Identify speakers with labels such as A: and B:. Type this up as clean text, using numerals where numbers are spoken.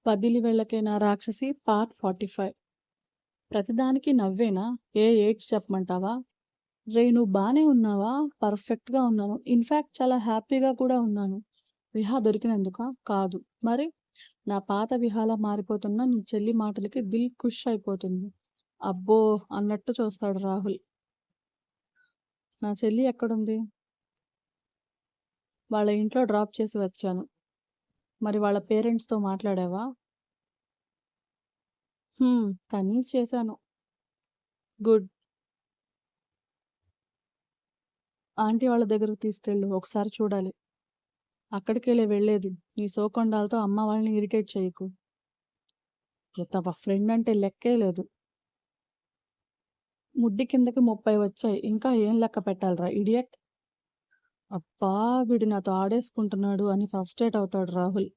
A: 'వదిలి వెళ్ళకే నా రాక్షసి' పార్ట్ 45. ప్రతిదానికి నవ్వేనా? ఏడ్చి చెప్పమంటావా? రేయ్! నువ్వు బానే ఉన్నావా? పర్ఫెక్ట్‌గా ఉన్నాను. ఇన్‌ఫాక్ట్ చాలా హ్యాపీగా కూడా ఉన్నాను. విహా దొరికినందుకా? కాదు. మరి? నా పాత విహాలా మారిపోతున్న నీ చెల్లి మాటలకి దిల్ ఖుష్ అయిపోతుంది. అబ్బో! అన్నట్టు చూస్తాడు రాహుల్. నా చెల్లి ఎక్కడుంది? వాళ్ళ ఇంట్లో డ్రాప్ చేసి వచ్చాను. మరి వాళ్ళ పేరెంట్స్‌తో మాట్లాడావా? కన్విన్స్ చేశాను. గుడ్. ఆంటీ వాళ్ళ దగ్గరకు తీసుకెళ్ళు. ఒకసారి చూడాలి. అక్కడికేలే వెళ్ళేది. నీ సోకొండాలతో అమ్మ వాళ్ళని ఇరిటేట్ చెయ్యకు. ఎతవ ఫ్రెండ్ అంటే లెక్కే లేదు. ముడ్డి కిందకి 30 వచ్చాయి. ఇంకా ఏం లెక్క పెట్టాలిరా ఇడియట్! అబ్బా! వీడు నాతో ఆడేసుకుంటున్నాడు అని ఫ్రస్ట్రేట్ అవుతాడు రాహుల్.